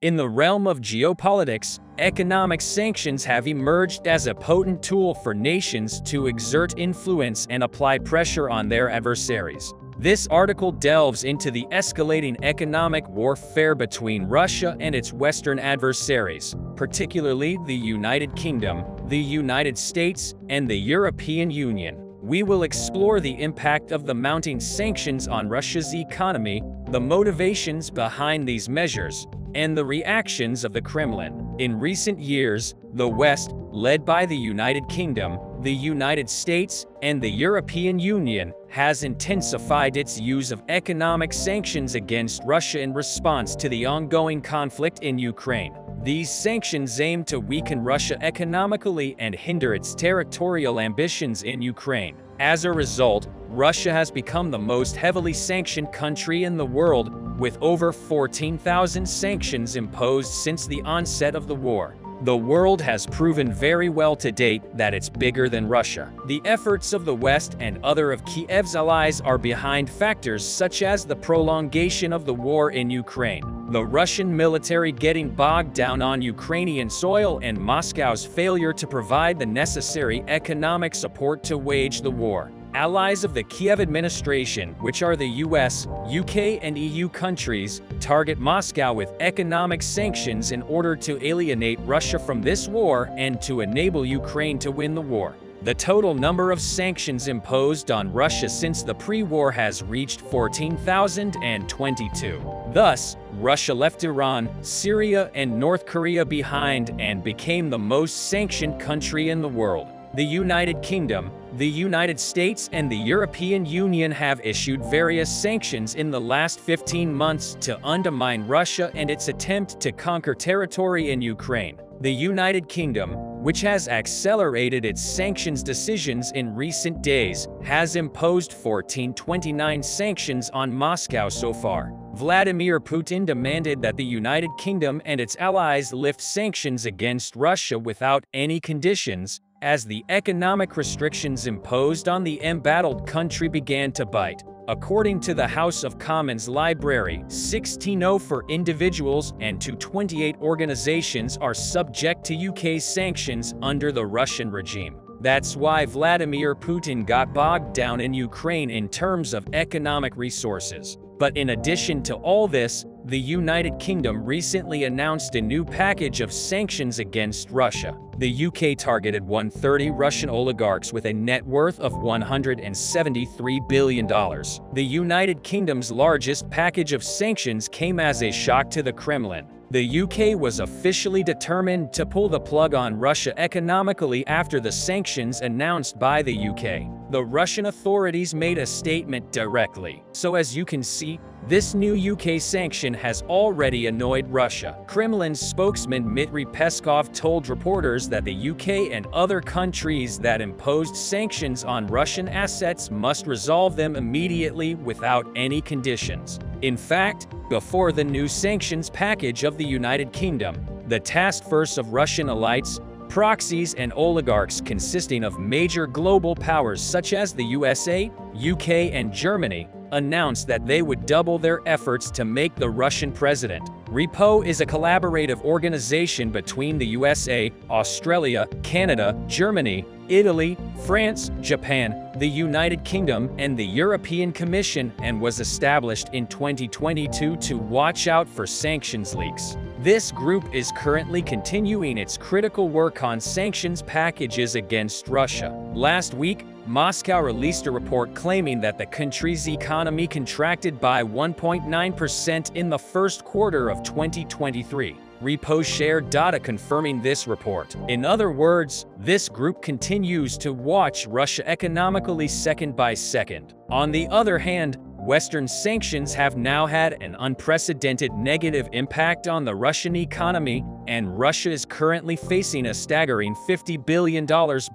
In the realm of geopolitics, economic sanctions have emerged as a potent tool for nations to exert influence and apply pressure on their adversaries. This article delves into the escalating economic warfare between Russia and its Western adversaries, particularly the United Kingdom, the United States, and the European Union. We will explore the impact of the mounting sanctions on Russia's economy, the motivations behind these measures, and the reactions of the Kremlin. In recent years, the West, led by the United Kingdom, the United States, and the European Union, has intensified its use of economic sanctions against Russia in response to the ongoing conflict in Ukraine. These sanctions aim to weaken Russia economically and hinder its territorial ambitions in Ukraine. As a result, Russia has become the most heavily sanctioned country in the world, with over 14,000 sanctions imposed since the onset of the war. The world has proven very well to date that it's bigger than Russia. The efforts of the West and other of Kiev's allies are behind factors such as the prolongation of the war in Ukraine, the Russian military getting bogged down on Ukrainian soil, and Moscow's failure to provide the necessary economic support to wage the war. Allies of the Kiev administration, which are the US, UK, and EU countries, target Moscow with economic sanctions in order to alienate Russia from this war and to enable Ukraine to win the war. The total number of sanctions imposed on Russia since the pre-war has reached 14,022. Thus, Russia left Iran, Syria, and North Korea behind and became the most sanctioned country in the world. The United Kingdom, the United States, and the European Union have issued various sanctions in the last 15 months to undermine Russia and its attempt to conquer territory in Ukraine. The United Kingdom, which has accelerated its sanctions decisions in recent days, has imposed 1429 sanctions on Moscow so far. Vladimir Putin demanded that the United Kingdom and its allies lift sanctions against Russia without any conditions, as the economic restrictions imposed on the embattled country began to bite. According to the House of Commons Library, 16 for individuals and 228 organizations are subject to UK sanctions under the Russian regime. That's why Vladimir Putin got bogged down in Ukraine in terms of economic resources. But in addition to all this, the United Kingdom recently announced a new package of sanctions against Russia. The UK targeted 130 Russian oligarchs with a net worth of $173 billion. The United Kingdom's largest package of sanctions came as a shock to the Kremlin. The UK was officially determined to pull the plug on Russia economically after the sanctions announced by the UK. The Russian authorities made a statement directly. So as you can see, this new UK sanction has already annoyed Russia. Kremlin's spokesman Dmitry Peskov told reporters that the UK and other countries that imposed sanctions on Russian assets must resolve them immediately without any conditions. In fact, before the new sanctions package of the United Kingdom, the task force of Russian elites, proxies, and oligarchs consisting of major global powers such as the USA, UK, and Germany announced that they would double their efforts to make the Russian president. REPO is a collaborative organization between the USA, Australia, Canada, Germany, Italy, France, Japan, the United Kingdom, and the European Commission, and was established in 2022 to watch out for sanctions leaks. This group is currently continuing its critical work on sanctions packages against Russia. Last week, Moscow released a report claiming that the country's economy contracted by 1.9% in the first quarter of 2023. REPO shared data confirming this report. In other words, this group continues to watch Russia economically second by second. On the other hand, Western sanctions have now had an unprecedented negative impact on the Russian economy, and Russia is currently facing a staggering $50 billion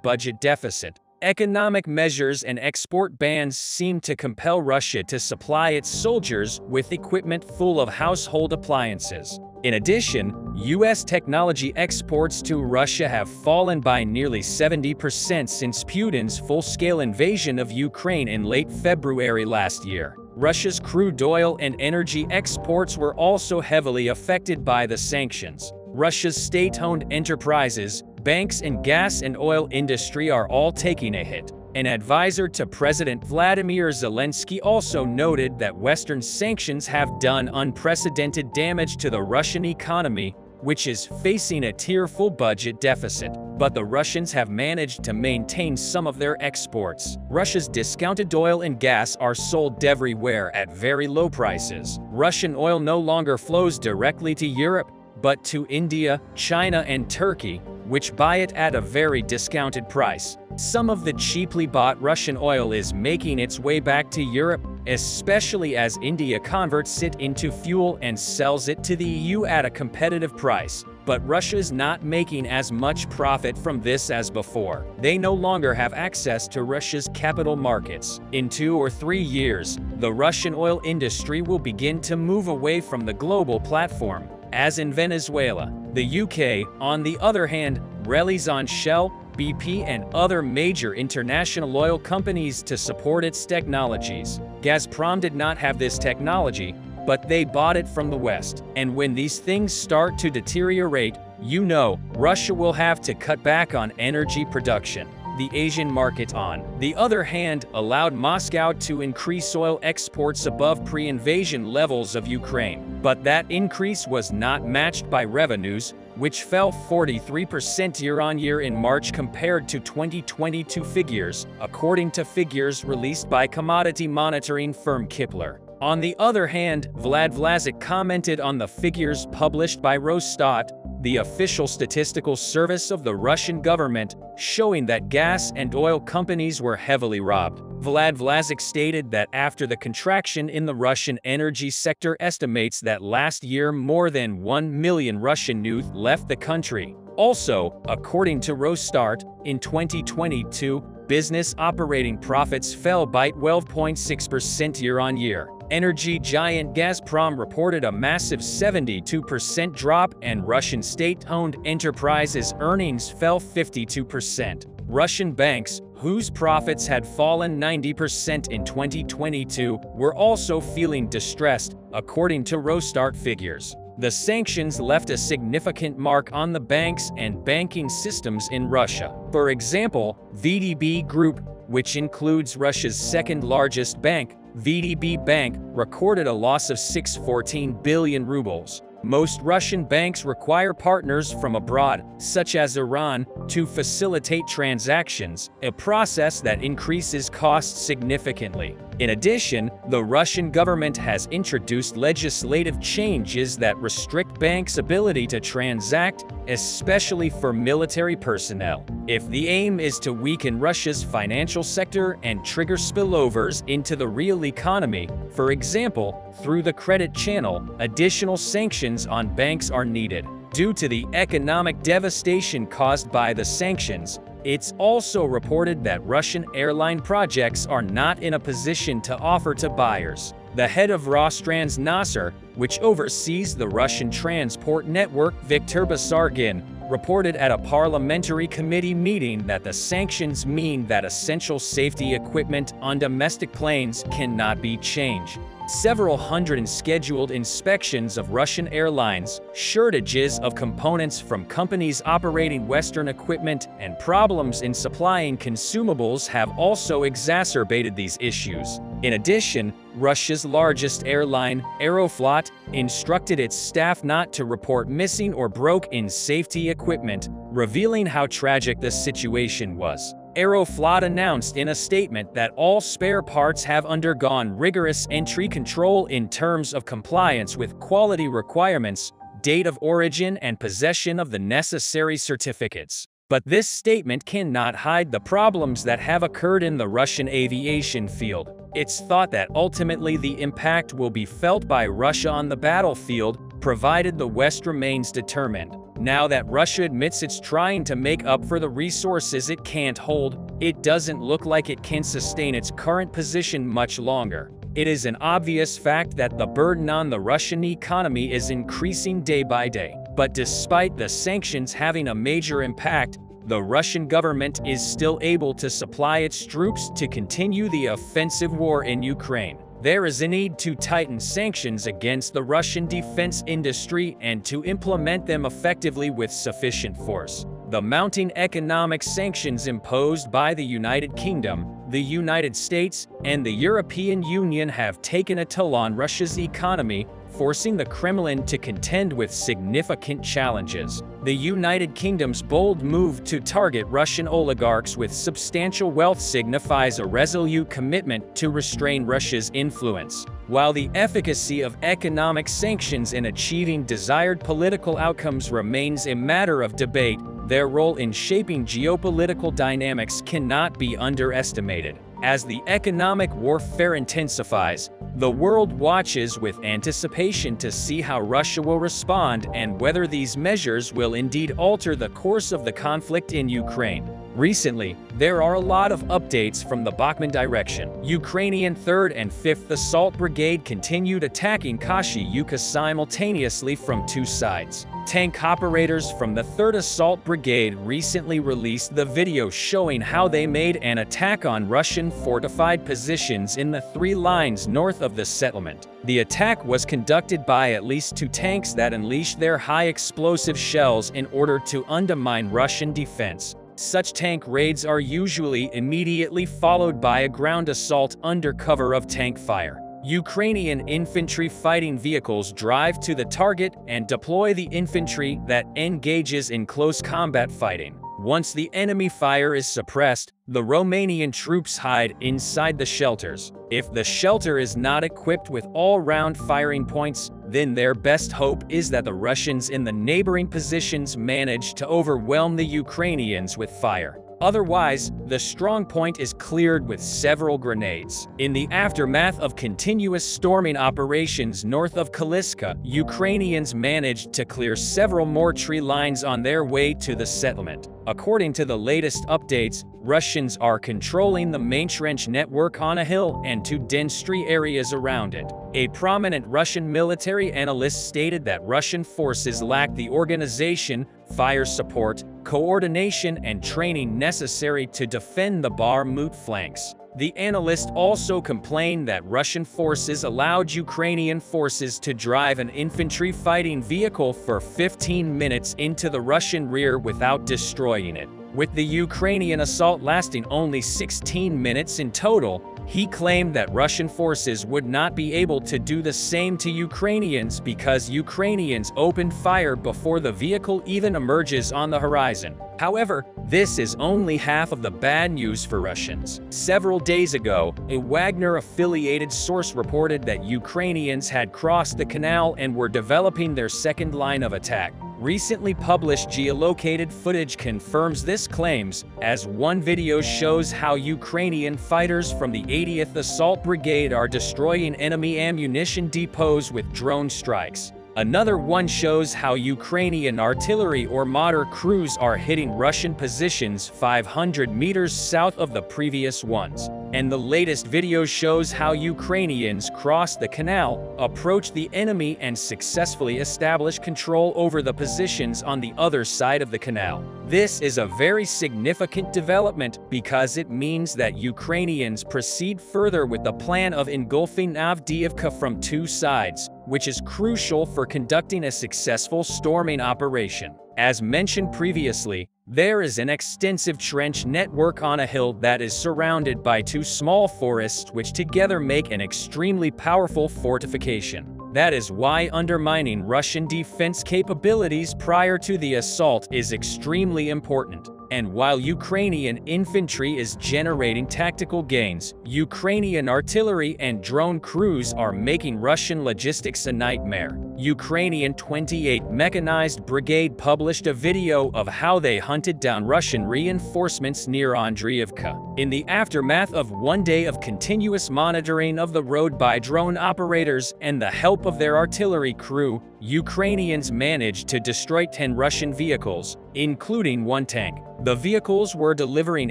budget deficit. Economic measures and export bans seem to compel Russia to supply its soldiers with equipment full of household appliances. In addition, U.S. technology exports to Russia have fallen by nearly 70% since Putin's full-scale invasion of Ukraine in late February last year. Russia's crude oil and energy exports were also heavily affected by the sanctions. Russia's state-owned enterprises, banks, and gas and oil industry are all taking a hit. An advisor to President Vladimir Zelensky also noted that Western sanctions have done unprecedented damage to the Russian economy, which is facing a tearful budget deficit. But the Russians have managed to maintain some of their exports. Russia's discounted oil and gas are sold everywhere at very low prices. Russian oil no longer flows directly to Europe, but to India, China, and Turkey, which buy it at a very discounted price. Some of the cheaply bought Russian oil is making its way back to Europe, especially as India converts it into fuel and sells it to the EU at a competitive price. But Russia is not making as much profit from this as before. They no longer have access to Russia's capital markets. In 2 or 3 years, the Russian oil industry will begin to move away from the global platform, as in Venezuela. The UK, on the other hand, relies on Shell, BP, and other major international oil companies to support its technologies. Gazprom did not have this technology, but they bought it from the West. And when these things start to deteriorate, you know, Russia will have to cut back on energy production. The Asian market, on the other hand, allowed Moscow to increase oil exports above pre-invasion levels of Ukraine. But that increase was not matched by revenues, which fell 43% year-on-year in March compared to 2022 figures, according to figures released by commodity monitoring firm Kepler. On the other hand, Vlad Vlasic commented on the figures published by Rosstat, the official statistical service of the Russian government, showing that gas and oil companies were heavily robbed. Vlad Vlasic stated that after the contraction in the Russian energy sector estimates that last year more than 1 million Russian youth left the country. Also, according to Rosstat, in 2022, business operating profits fell by 12.6% year-on-year. Energy giant Gazprom reported a massive 72% drop, and Russian state-owned enterprises' earnings fell 52%. Russian banks, whose profits had fallen 90% in 2022, were also feeling distressed, according to Rosstat figures. The sanctions left a significant mark on the banks and banking systems in Russia. For example, VTB Group, which includes Russia's second-largest bank, VTB Bank, recorded a loss of 614 billion rubles. Most Russian banks require partners from abroad, such as Iran, to facilitate transactions, a process that increases costs significantly. In addition, the Russian government has introduced legislative changes that restrict banks' ability to transact, especially for military personnel. If the aim is to weaken Russia's financial sector and trigger spillovers into the real economy, for example, through the credit channel, additional sanctions on banks are needed. Due to the economic devastation caused by the sanctions, it's also reported that Russian airline projects are not in a position to offer to buyers. The head of Rostrans, which oversees the Russian transport network, Viktor Basargin, reported at a parliamentary committee meeting that the sanctions mean that essential safety equipment on domestic planes cannot be changed. Several hundred scheduled inspections of Russian airlines, shortages of components from companies operating Western equipment, and problems in supplying consumables have also exacerbated these issues. In addition, Russia's largest airline, Aeroflot, instructed its staff not to report missing or broken safety equipment, revealing how tragic the situation was. Aeroflot announced in a statement that all spare parts have undergone rigorous entry control in terms of compliance with quality requirements, date of origin, and possession of the necessary certificates. But this statement cannot hide the problems that have occurred in the Russian aviation field. It's thought that ultimately the impact will be felt by Russia on the battlefield, provided the West remains determined. Now that Russia admits it's trying to make up for the resources it can't hold, it doesn't look like it can sustain its current position much longer. It is an obvious fact that the burden on the Russian economy is increasing day by day. But despite the sanctions having a major impact, the Russian government is still able to supply its troops to continue the offensive war in Ukraine. There is a need to tighten sanctions against the Russian defense industry and to implement them effectively with sufficient force. The mounting economic sanctions imposed by the United Kingdom, the United States, and the European Union have taken a toll on Russia's economy, forcing the Kremlin to contend with significant challenges. The United Kingdom's bold move to target Russian oligarchs with substantial wealth signifies a resolute commitment to restrain Russia's influence. While the efficacy of economic sanctions in achieving desired political outcomes remains a matter of debate, their role in shaping geopolitical dynamics cannot be underestimated. As the economic warfare intensifies, the world watches with anticipation to see how Russia will respond and whether these measures will indeed alter the course of the conflict in Ukraine. Recently, there are a lot of updates from the Bakhmut direction. Ukrainian 3rd and 5th Assault Brigade continued attacking Kashyyyka simultaneously from two sides. Tank operators from the 3rd Assault Brigade recently released the video showing how they made an attack on Russian fortified positions in the 3 lines north of the settlement. The attack was conducted by at least 2 tanks that unleashed their high-explosive shells in order to undermine Russian defense. Such tank raids are usually immediately followed by a ground assault under cover of tank fire. Ukrainian infantry fighting vehicles drive to the target and deploy the infantry that engages in close combat fighting. Once the enemy fire is suppressed, the Romanian troops hide inside the shelters. If the shelter is not equipped with all-round firing points, then their best hope is that the Russians in the neighboring positions manage to overwhelm the Ukrainians with fire. Otherwise, the strong point is cleared with several grenades. In the aftermath of continuous storming operations north of Kaliska, Ukrainians managed to clear several more tree lines on their way to the settlement. According to the latest updates, Russians are controlling the main trench network on a hill and 2 dense tree areas around it. A prominent Russian military analyst stated that Russian forces lack the organization, fire support, coordination, and training necessary to defend the Bakhmut flanks. The analyst also complained that Russian forces allowed Ukrainian forces to drive an infantry fighting vehicle for 15 minutes into the Russian rear without destroying it. With the Ukrainian assault lasting only 16 minutes in total, he claimed that Russian forces would not be able to do the same to Ukrainians because Ukrainians opened fire before the vehicle even emerges on the horizon. However, this is only half of the bad news for Russians. Several days ago, a Wagner-affiliated source reported that Ukrainians had crossed the canal and were developing their second line of attack. Recently published geolocated footage confirms this claims, as one video shows how Ukrainian fighters from the 80th Assault Brigade are destroying enemy ammunition depots with drone strikes. Another one shows how Ukrainian artillery or mortar crews are hitting Russian positions 500 meters south of the previous ones. And the latest video shows how Ukrainians cross the canal, approach the enemy, and successfully establish control over the positions on the other side of the canal. This is a very significant development because it means that Ukrainians proceed further with the plan of engulfing Avdiivka from 2 sides, which is crucial for conducting a successful storming operation. As mentioned previously, there is an extensive trench network on a hill that is surrounded by 2 small forests which together make an extremely powerful fortification. That is why undermining Russian defense capabilities prior to the assault is extremely important. And while Ukrainian infantry is generating tactical gains, Ukrainian artillery and drone crews are making Russian logistics a nightmare. Ukrainian 28th Mechanized Brigade published a video of how they hunted down Russian reinforcements near Andriivka. In the aftermath of 1 day of continuous monitoring of the road by drone operators and the help of their artillery crew, Ukrainians managed to destroy 10 Russian vehicles, including 1 tank. The vehicles were delivering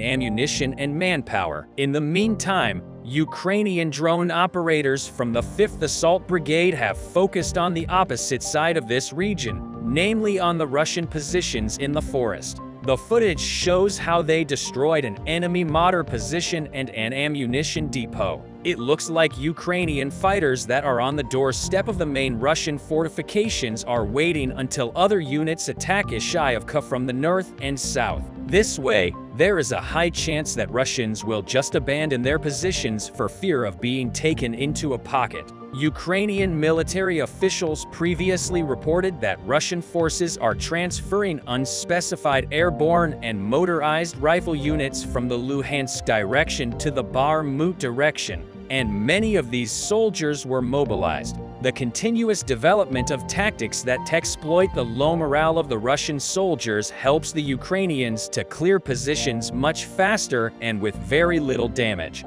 ammunition and manpower. In the meantime, Ukrainian drone operators from the 5th Assault Brigade have focused on the opposite side of this region, namely on the Russian positions in the forest. The footage shows how they destroyed an enemy mortar position and an ammunition depot. It looks like Ukrainian fighters that are on the doorstep of the main Russian fortifications are waiting until other units attack Ishyivka from the north and south. This way, there is a high chance that Russians will just abandon their positions for fear of being taken into a pocket. Ukrainian military officials previously reported that Russian forces are transferring unspecified airborne and motorized rifle units from the Luhansk direction to the Bakhmut direction, and many of these soldiers were mobilized. The continuous development of tactics that exploit the low morale of the Russian soldiers helps the Ukrainians to clear positions much faster and with very little damage.